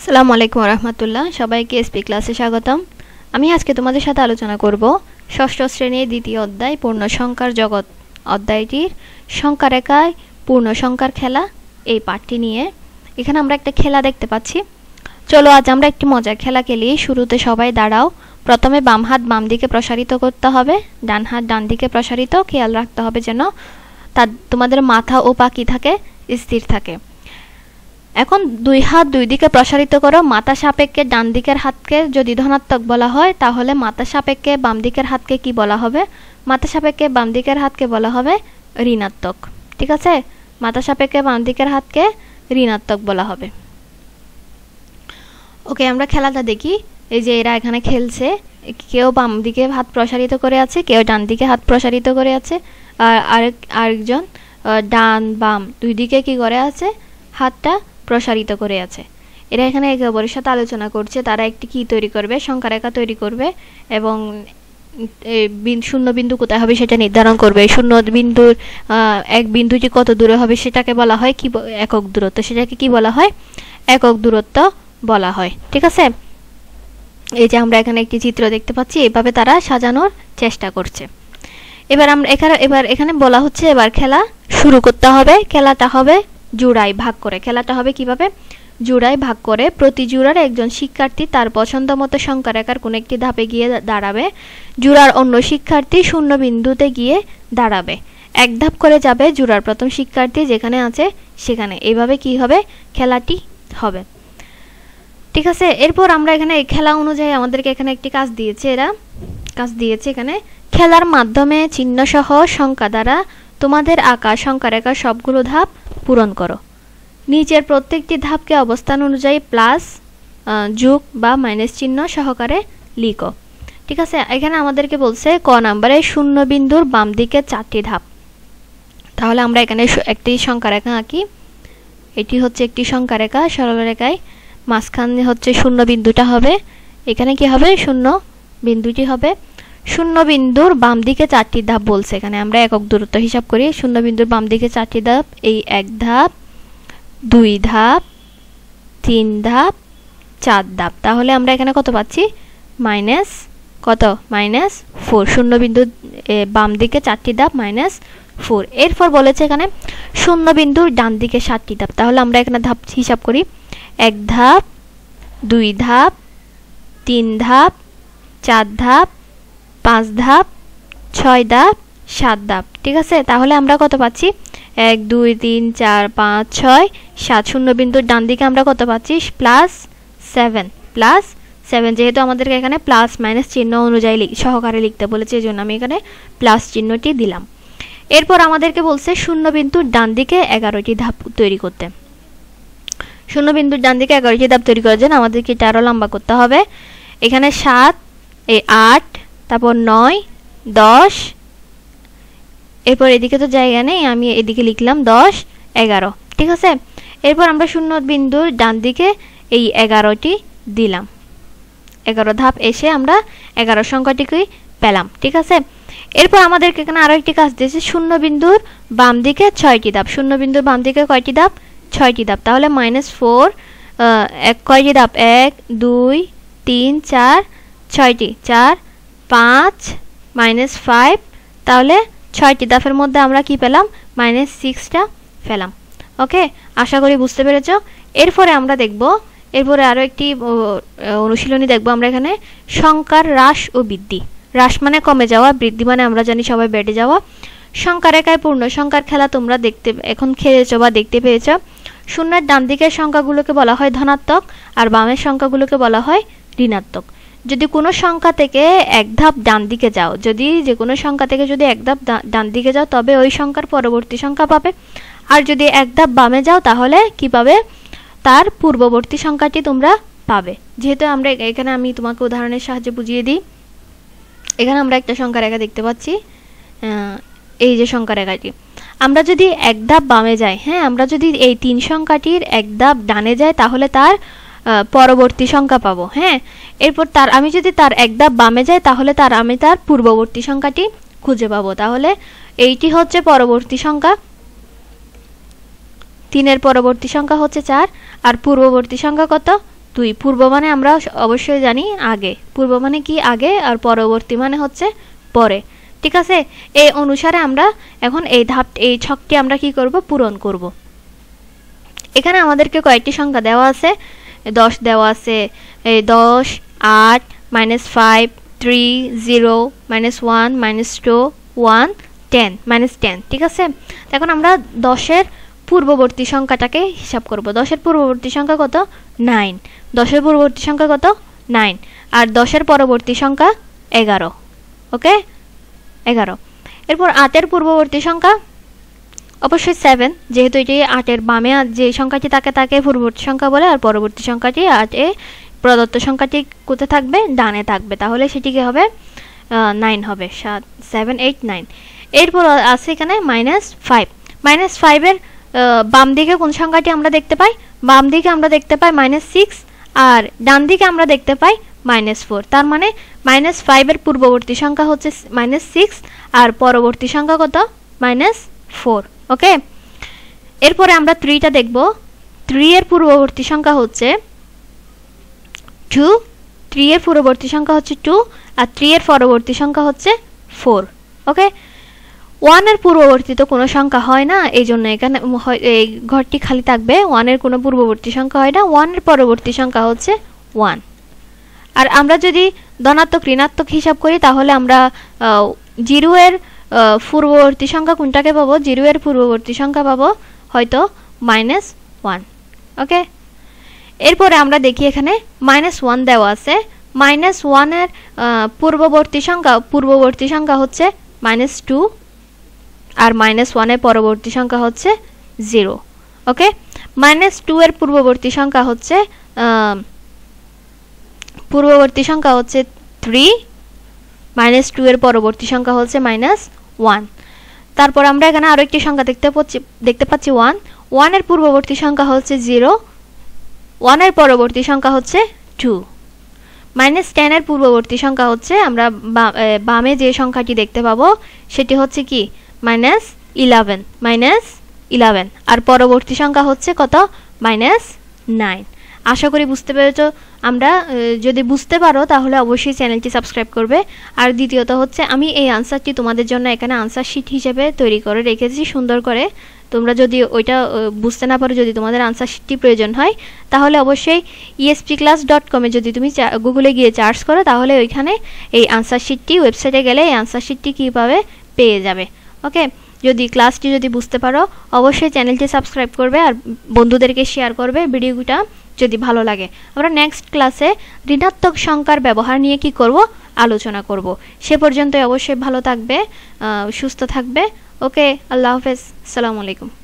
আসসালামু আলাইকুম রাহমাতুল্লাহ। সবাইকে এসপি ক্লাসে স্বাগতম। আমি আজকে তোমাদের সাথে আলোচনা করব ষষ্ঠ শ্রেণীর দ্বিতীয় অধ্যায় পূর্ণ সংখ্যার জগৎ অধ্যায়টির সংখ্যা রেখায় পূর্ণ সংখ্যার খেলা এই পাঠটি নিয়ে। এখানে আমরা একটা খেলা দেখতে পাচ্ছি। চলো আজ আমরা একটি মজার খেলা খেলি। শুরুতে সবাই দাঁড়াও। প্রথমে বাম হাত বাম দিকে প্রসারিত করতে হবে, ডান হাত ডান দিকে প্রসারিত। খেয়াল রাখতে হবে যেন তোমাদের মাথা ও পা কি থাকে, স্থির থাকে। এখন দুই হাত দুই দিকে প্রসারিত করো। মাথা সাপেক্ষে ডান দিকের হাতকে যদি ধনাত্মক বলা হয় তাহলে মাথা সাপেক্ষে বাম দিকের হাতকে কি বলা হবে? মাথা সাপেক্ষে বাম দিকের হাতকে বলা হবে ঋণাত্মক। ঠিক আছে, মাথা সাপেক্ষে বাম দিকের হাতকে ঋণাত্মক বলা হবে। ওকে, আমরা খেলাটা দেখি। এই যে এরা এখানে খেলছে, কেউ বাম দিকে হাত প্রসারিত করে আছে, কেউ ডান দিকে হাত প্রসারিত করে আছে, আর আরেকজন ডান বাম দুই দিকে কি করে আছে, হাতটা প্রসারিত করে আছে। এরা এখানে একে অপরের সাথে আলোচনা করছে। তারা একটি কি তৈরি করবে, সংখ্যা রেখা তৈরি করবে এবং শূন্য বিন্দু কোথায় হবে সেটা নির্ধারণ করবে। শূন্য বিন্দুর এক বিন্দুটি কত দূরে হবে সেটাকে বলা হয় কি, একক দূরত্ব। সেটাকে কি বলা হয়? একক দূরত্ব বলা হয়। ঠিক আছে, এই যে আমরা এখানে একটি চিত্র দেখতে পাচ্ছি। এভাবে তারা সাজানোর চেষ্টা করছে। এবার এখানে বলা হচ্ছে এবার খেলা শুরু করতে হবে। খেলাটা হবে জোড়ায় ভাগ করে। খেলাটা হবে কিভাবে? জোড়ায় ভাগ করে। প্রতি জোড়ার একজন শিক্ষার্থী তার পছন্দ মতো সংখ্যা রেখার কোন একটি ধাপে গিয়ে দাঁড়াবে। জোড়ার অন্য শিক্ষার্থী শূন্য বিন্দুতে গিয়ে দাঁড়াবে। এক ধাপ করে যাবে জোড়ার প্রথম শিক্ষার্থী যেখানে আছে সেখানে। এইভাবে কি হবে, খেলাটি হবে। ঠিক আছে, এরপর আমরা এখানে এই খেলা অনুযায়ী আমাদেরকে এখানে একটি কাজ দিয়েছে। এরা কাজ দিয়েছে এখানে, খেলার মাধ্যমে চিহ্ন সহ সংখ্যা দ্বারা তোমাদের আঁকা সংখ্যা রেখার সবগুলো ধাপ পূরণ করো। নিচের প্রত্যেকটি ধাপকে অবস্থান অনুযায়ী প্লাস, যোগ বা মাইনাস চিহ্ন সহকারে লিখো। ঠিক আছে, এখানে আমাদেরকে বলছে ক নম্বরে শূন্য বিন্দুর বাম দিকে 4টি ধাপ। তাহলে আমরা এখানে একটি সংখ্যা রেখা আঁকি। এটি হচ্ছে একটি সংখ্যা রেখা, সরল রেখায় মাঝখানে হচ্ছে শূন্য বিন্দুটা হবে। এখানে কি হবে, শূন্য বিন্দুটি হবে। শূন্য বিন্দুর বাম দিকে 4টি ধাপ বলছে। এখানে আমরা একক দূরত্ব হিসাব করি। শূন্য বিন্দুর বাম দিকে 4টি ধাপ, এই 1 ধাপ, 2 ধাপ, 3 ধাপ, 4 ধাপ। তাহলে আমরা এখানে কত পাচ্ছি? মাইনাস কত? -4। শূন্য বিন্দুর বাম দিকে 4টি ধাপ -4। এরপর বলেছে এখানে শূন্য বিন্দুর ডান দিকে 7টি ধাপ। তাহলে আমরা এখানে ধাপ হিসাব করি। 1 ধাপ, 2 ধাপ, 3 ধাপ, 4 ধাপ, 5 ধাপ, 6 ধাপ, 7 ধাপ। ঠিক আছে, তাহলে আমরা কত পাচ্ছি? 1 2 3 4 5 6 7। শূন্য বিন্দুর ডান দিকে আমরা কত পাচ্ছি? +7 যেহেতু আমাদেরকে এখানে প্লাস মাইনাস চিহ্ন অনুযায়ী সহকারে লিখতে বলেছে, এই জন্য আমি এখানে প্লাস চিহ্নটি দিলাম। এরপর আমাদেরকে বলছে শূন্য বিন্দুর ডান দিকে 11টি ধাপ তৈরি করতে। শূন্য বিন্দুর ডান দিকে 11টি ধাপ তৈরি করার জন্য আমাদেরকে এটা আরো লম্বা করতে হবে। এখানে 7, 8, তারপর 9, 10। এরপর এদিকে তো জায়গা নেই, আমি এদিকে লিখলাম 10, 11। ঠিক আছে, এরপর আমরা শূন্য বিন্দুর ডান দিকে এই 11টি দিলাম। 11 ধাপ এসে আমরা 11 সংখ্যাটিকে পেলাম। ঠিক আছে, এরপর আমাদেরকে এখানে আরো একটি কাজ দিয়েছে। শূন্য বিন্দুর বাম দিকে 6টি ধাপ। শূন্য বিন্দুর বাম দিকে কয়টি ধাপ? 6টি ধাপ। তাহলে -4 কয়টি ধাপ? 1 2 3 4 6টি, 4 5 -5। তাহলে 6টি ধাপের মধ্যে আমরা কি পেলাম? -6টা পেলাম। ওকে, আশা করি বুঝতে পেরেছ। এরপরে আমরা দেখব, এরপরে আরো একটি অনুশীলনী দেখব। আমরা এখানে সংখ্যার হ্রাস ও বৃদ্ধি। হ্রাস মানে কমে যাওয়া, বৃদ্ধি মানে আমরা জানি সবাই বেড়ে যাওয়া। সংখ্যা রেখায় পূর্ণ সংখ্যার খেলা তোমরা এখন খেলেছো বা দেখতে পেয়েছ। শূন্যের ডান দিকের সংখ্যাগুলোকে বলা হয় ধনাত্মক আর বামের সংখ্যাগুলোকে বলা হয় ঋণাত্মক। যদি কোনো সংখ্যা থেকে এক ধাপ ডান দিকে যাও, যদি যে কোনো সংখ্যা থেকে যদি এক ধাপ ডান দিকে যাও তবে ওই সংখ্যার পরবর্তী সংখ্যা পাবে। আর যদি এক ধাপ বামে যাও তাহলে কি পাবে? তার পূর্ববর্তী সংখ্যাটি তোমরা পাবে। যেহেতু আমরা এখানে আমি তোমাকে উদাহরণের সাহায্যে বুঝিয়ে দিই। এখানে আমরা একটা সংখ্যা রেখা দেখতে পাচ্ছি। এই যে সংখ্যা রেখাটি, আমরা যদি এক ধাপ বামে যাই, হ্যাঁ, আমরা যদি এই 3 সংখ্যাটির এক ধাপ ডানে যাই তাহলে তার পরবর্তী সংখ্যা পাবো। হ্যাঁ, এরপর আমি যদি তার এক ধাপ বামে যাই তাহলে আমি তার পূর্ববর্তী সংখ্যাটি খুঁজে পাবো। তাহলে এইটি হচ্ছে পরবর্তী সংখ্যা। 3 এর পরবর্তী সংখ্যা হচ্ছে 4 আর পূর্ববর্তী সংখ্যা কত? 2 পূর্ব মানে আমরা অবশ্যই জানি আগে পূর্ব মানে কি আগে আর পরবর্তী মানে হচ্ছে পরে ঠিক আছে এই অনুসারে আমরা এখন এই ছকটি আমরা কি করব পূরণ করব এখানে আমাদেরকে কয়েকটি সংখ্যা দেওয়া আছে 10 দেওয়া আছে এই 10 8 -5 3 0 -1 -2 1 10 10 ঠিক আছে এখন আমরা 10 এর পূর্ববর্তী সংখ্যাটাকে হিসাব করব 10 এর পূর্ববর্তী সংখ্যা কত 9 10 এর পূর্ববর্তী সংখ্যা কত 9 আর 10 এর পরবর্তী সংখ্যা 11 ওকে 11 এরপর 8 এর পূর্ববর্তী সংখ্যা অবশ্যই 7 যেহেতু এটি 8 এর বামে যে সংখ্যাটি তাকে পূর্ববর্তী সংখ্যা বলে আর পরবর্তী সংখ্যাটি 8 এ প্রদত্ত সংখ্যাটি কোথায় থাকবে ডানে থাকবে তাহলে সেটি কি হবে 9 হবে 7 8 9 এরপর আছে এখানে -5 -5 এর বাম দিকে কোন সংখ্যাটি আমরা দেখতে পাই বাম দিকে আমরা দেখতে পাই -6 আর ডান দিকে আমরা দেখতে পাই -4 তার মানে -5 এর পূর্ববর্তী সংখ্যা হচ্ছে -6 আর পরবর্তী সংখ্যা কত -4 ওকে এরপরে আমরা 3 টা দেখব 3 এর পূর্ববর্তী সংখ্যা হচ্ছে 2 3 এর পূর্ববর্তী সংখ্যা হচ্ছে 2 আর 3 এর পরবর্তী সংখ্যা হচ্ছে 4 ওকে 1 এর পূর্ববর্তী তো কোনো সংখ্যা হয় না এইজন্য এখানে এই ঘরটি খালি থাকবে 1 এর কোনো পূর্ববর্তী সংখ্যা হয় না 1 এর পরবর্তী সংখ্যা হচ্ছে 1 আর আমরা যদি ধনাত্মক ঋণাত্মক হিসাব করি তাহলে আমরা 0 এর পূর্ববর্তী সংখ্যা কোনটাকে পাবো 0 এর পূর্ববর্তী সংখ্যা পাবো হয়তো -1 ওকে এরপরে আমরা দেখি এখানে -1 দেওয়া আছে -1 এর পূর্ববর্তী সংখ্যা হচ্ছে -2 আর -1 এর পরবর্তী সংখ্যা হচ্ছে 0 ওকে -2 এর পূর্ববর্তী সংখ্যা হচ্ছে 3 -2 এর পরবর্তী সংখ্যা হচ্ছে -1 তারপর আমরা এখানে আরো একটি সংখ্যা দেখতে পাচ্ছি 1 এর পূর্ববর্তী সংখ্যা হচ্ছে 0 1 এর পরবর্তী সংখ্যা হচ্ছে 2 -10 এর পূর্ববর্তী সংখ্যা হচ্ছে আমরা বামে যে সংখ্যাটি দেখতে পাবো সেটি হচ্ছে কি -11 আর পরবর্তী সংখ্যা হচ্ছে কত -9 আশা করি বুঝতে পেরেছো আমরা যদি বুঝতে পারো তাহলে অবশ্যই চ্যানেলটি সাবস্ক্রাইব করবে আর দ্বিতীয়ত হচ্ছে আমি এই আনসারটি তোমাদের জন্য এখানে আনসার শীট হিসেবে তৈরি করে রেখেছি সুন্দর করে তোমরা যদি ওইটা বুঝতে না পারো যদি তোমাদের আনসার শীটটি প্রয়োজন হয় তাহলে অবশ্যই espclass.com এ যদি তুমি গুগলে গিয়ে সার্চ করো তাহলে ওইখানে এই আনসার শীটটি ওয়েবসাইটে গেলে এই আনসার শীটটি কিভাবে পেয়ে যাবে ওকে যদি ক্লাসটি যদি বুঝতে পারো অবশ্যই চ্যানেলটি সাবস্ক্রাইব করবে আর বন্ধুদেরকে শেয়ার করবে ভিডিওটা যদি ভালো লাগে আমরা নেক্সট ক্লাসে ঋণাত্মক সংখ্যার ব্যবহার নিয়ে কি করব আলোচনা করব সে পর্যন্ত অবশ্যই ভালো থাকবে সুস্থ থাকবে ওকে আল্লাহ হাফেজ আসসালামু আলাইকুম